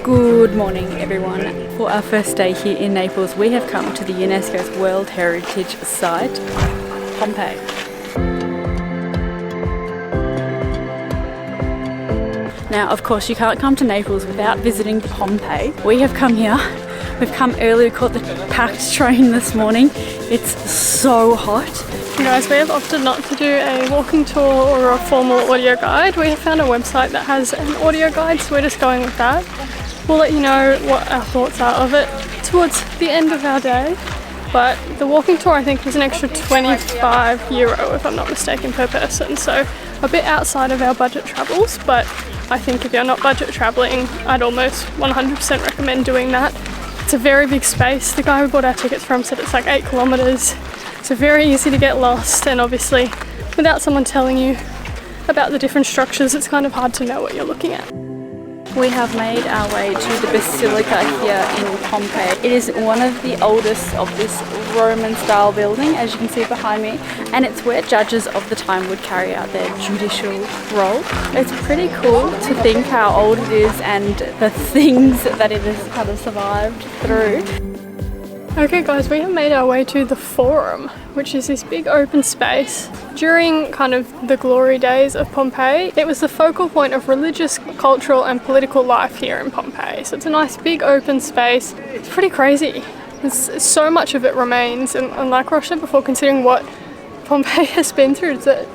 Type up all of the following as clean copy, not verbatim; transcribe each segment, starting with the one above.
Good morning everyone. For our first day here in Naples, we have come to the UNESCO's World Heritage Site, Pompeii. Now, of course, you can't come to Naples without visiting Pompeii. We have come here. We've come early. We caught the packed train this morning. It's so hot. Guys, we have opted not to do a walking tour or a formal audio guide. We have found a website that has an audio guide, so we're just going with that. We'll let you know what our thoughts are of it towards the end of our day. But the walking tour, I think, was an extra €25, if I'm not mistaken, per person. So a bit outside of our budget travels, but I think if you're not budget traveling, I'd almost 100% recommend doing that. It's a very big space. The guy we bought our tickets from said it's like 8 kilometers. So very easy to get lost, and obviously without someone telling you about the different structures, it's kind of hard to know what you're looking at. We have made our way to the Basilica here in Pompeii. It is one of the oldest of this Roman style building, as you can see behind me, and it's where judges of the time would carry out their judicial role. It's pretty cool to think how old it is and the things that it has kind of survived through. Okay guys, we have made our way to the Forum, which is this big open space. During kind of the glory days of Pompeii, it was the focal point of religious, cultural and political life here in Pompeii. So it's a nice big open space. It's pretty crazy. So much of it remains, and like Rosh said before, considering what Pompeii has been through, the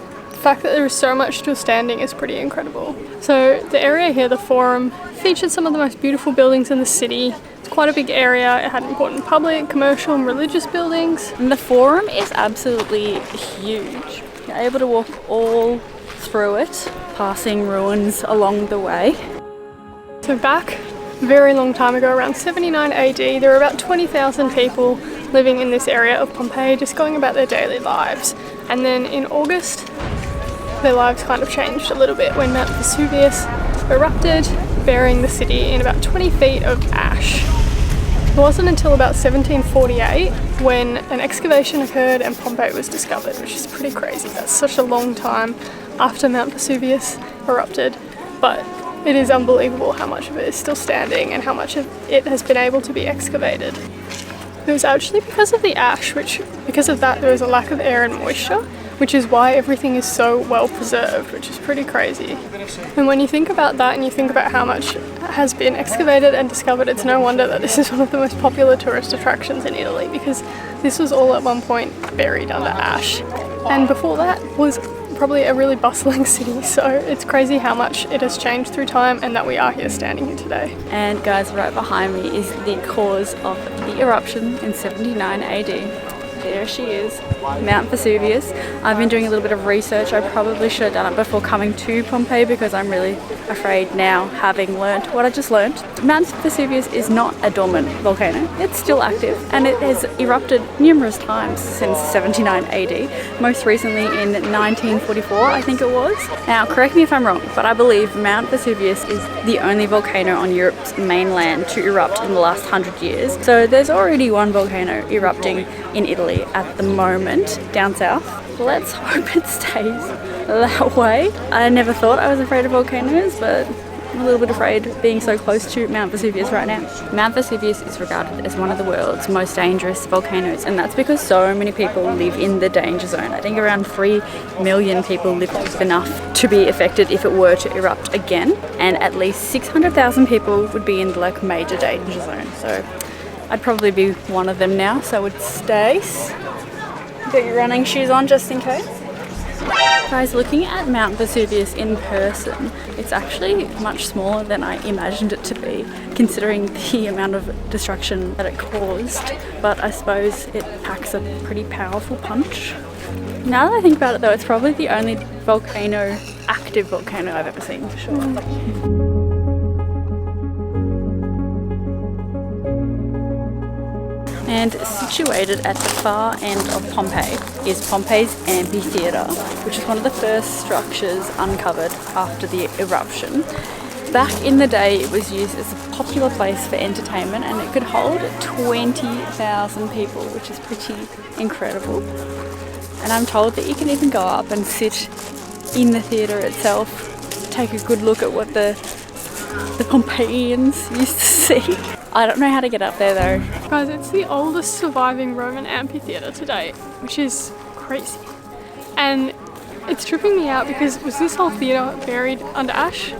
fact that there is so much still standing is pretty incredible. So the area here, the Forum, featured some of the most beautiful buildings in the city. Quite a big area. It had important public, commercial and religious buildings. And the Forum is absolutely huge. You're able to walk all through it, passing ruins along the way. So back a very long time ago, around 79 AD, there were about 20,000 people living in this area of Pompeii, just going about their daily lives. And then in August, their lives kind of changed a little bit when Mount Vesuvius erupted, burying the city in about 20 feet of ash. It wasn't until about 1748 when an excavation occurred and Pompeii was discovered, which is pretty crazy. That's such a long time after Mount Vesuvius erupted, but it is unbelievable how much of it is still standing and how much of it has been able to be excavated. It was actually because of the ash, because of that there was a lack of air and moisture, which is why everything is so well preserved, which is pretty crazy. And when you think about that and you think about how much has been excavated and discovered, it's no wonder that this is one of the most popular tourist attractions in Italy, because this was all at one point buried under ash. And before that was probably a really bustling city, so it's crazy how much it has changed through time and that we are here standing here today. And guys, right behind me is the cause of the eruption in 79 AD. There she is, Mount Vesuvius. I've been doing a little bit of research. I probably should have done it before coming to Pompeii because I'm really afraid now, having learnt what I just learnt. Mount Vesuvius is not a dormant volcano. It's still active and it has erupted numerous times since 79 AD, most recently in 1944, I think it was. Now, correct me if I'm wrong, but I believe Mount Vesuvius is the only volcano on Europe's mainland to erupt in the last 100 years. So there's already one volcano erupting in Italy at the moment, down south. Let's hope it stays that way. I never thought I was afraid of volcanoes, but I'm a little bit afraid being so close to Mount Vesuvius right now. Mount Vesuvius is regarded as one of the world's most dangerous volcanoes, and that's because so many people live in the danger zone. I think around 3 million people live enough to be affected if it were to erupt again, and at least 600,000 people would be in the major danger zone. So I'd probably be one of them now, so would Stacey. Got your running shoes on just in case. Guys, looking at Mount Vesuvius in person, it's actually much smaller than I imagined it to be, considering the amount of destruction that it caused. But I suppose it packs a pretty powerful punch. Now that I think about it though, it's probably the only active volcano I've ever seen, for sure. And situated at the far end of Pompeii is Pompeii's Amphitheatre, which is one of the first structures uncovered after the eruption. Back in the day, it was used as a popular place for entertainment and it could hold 20,000 people, which is pretty incredible. And I'm told that you can even go up and sit in the theatre itself, take a good look at what the the Pompeians used to see. I don't know how to get up there though. Guys, it's the oldest surviving Roman amphitheatre to date, which is crazy. And it's tripping me out because was this whole theatre buried under ash?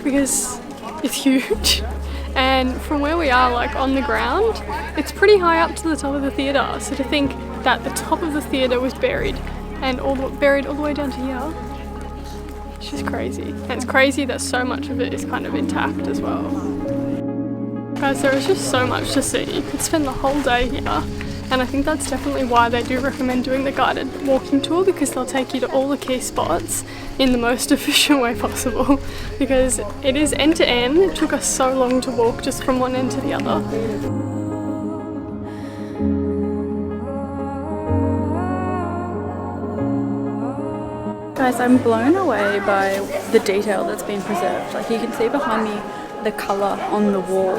Because it's huge. And from where we are, like on the ground, it's pretty high up to the top of the theatre. So to think that the top of the theatre was buried and buried all the way down to here, it's just crazy. And it's crazy that so much of it is kind of intact as well. Guys, there is just so much to see. You could spend the whole day here. And I think that's definitely why they do recommend doing the guided walking tour, because they'll take you to all the key spots in the most efficient way possible, because it is end to end. It took us so long to walk just from one end to the other. Guys, I'm blown away by the detail that's been preserved. Like you can see behind me the colour on the wall.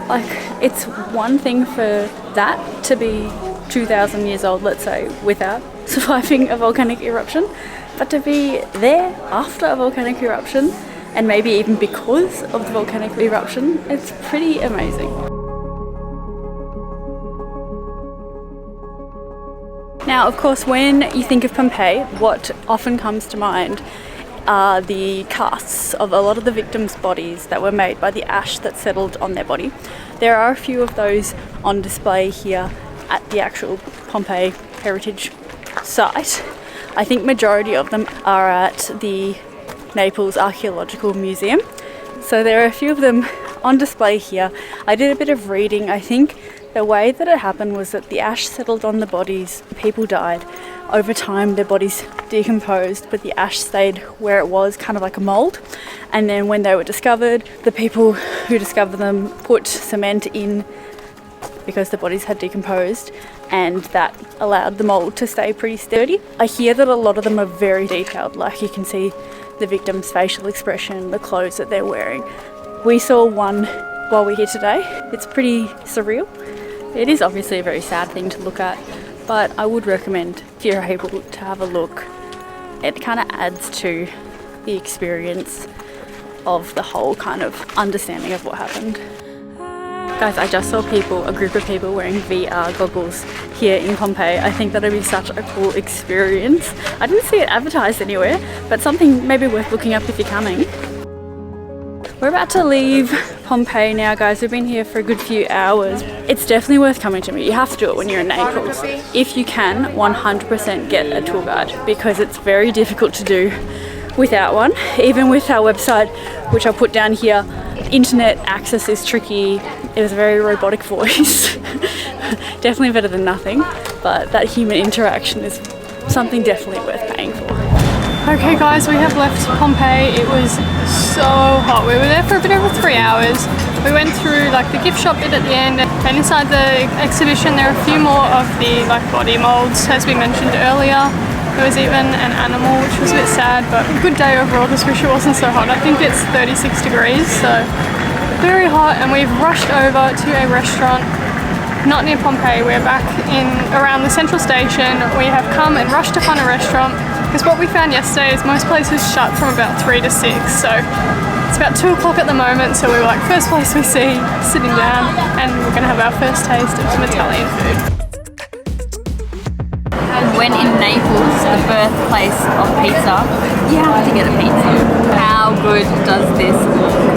Like, it's one thing for that to be 2,000 years old, let's say, without surviving a volcanic eruption, but to be there after a volcanic eruption, and maybe even because of the volcanic eruption, it's pretty amazing. Now, of course, when you think of Pompeii, what often comes to mind are the casts of a lot of the victims' bodies that were made by the ash that settled on their body. There are a few of those on display here at the actual Pompeii heritage site. I think majority of them are at the Naples Archaeological Museum. So there are a few of them on display here. I did a bit of reading. I think the way that it happened was that the ash settled on the bodies, people died. Over time their bodies decomposed, but the ash stayed where it was, kind of like a mould. And then when they were discovered, the people who discovered them put cement in because the bodies had decomposed, and that allowed the mould to stay pretty sturdy. I hear that a lot of them are very detailed, like you can see the victim's facial expression, the clothes that they're wearing. We saw one while we're here today. It's pretty surreal. It is obviously a very sad thing to look at, but I would recommend if you're able to have a look. It kind of adds to the experience of the whole kind of understanding of what happened. Guys, I just saw a group of people wearing VR goggles here in Pompeii. I think that'd be such a cool experience. I didn't see it advertised anywhere, but something maybe worth looking up if you're coming. We're about to leave Pompeii now, guys. We've been here for a good few hours. It's definitely worth coming to me. You have to do it when you're in Naples. If you can, 100% get a tour guide, because it's very difficult to do without one. Even with our website, which I'll put down here, internet access is tricky. It was a very robotic voice. Definitely better than nothing, but that human interaction is something definitely worth paying for. Okay guys, we have left Pompeii. It was so hot. We were there for a bit over 3 hours. We went through like the gift shop bit at the end, and inside the exhibition there are a few more of the like body molds, as we mentioned earlier. There was even an animal, which was a bit sad, but a good day overall. Just wish it wasn't so hot. I think it's 36 degrees, so very hot. And we've rushed over to a restaurant not near Pompeii. We're back in around the central station. We have come and rushed to find a restaurant, because what we found yesterday is most places shut from about 3 to 6. So it's about 2 o'clock at the moment. So we were like, first place we see, sitting down, and we're gonna have our first taste of some Italian food. When in Naples, the birthplace of pizza, you have to get a pizza. How good does this look?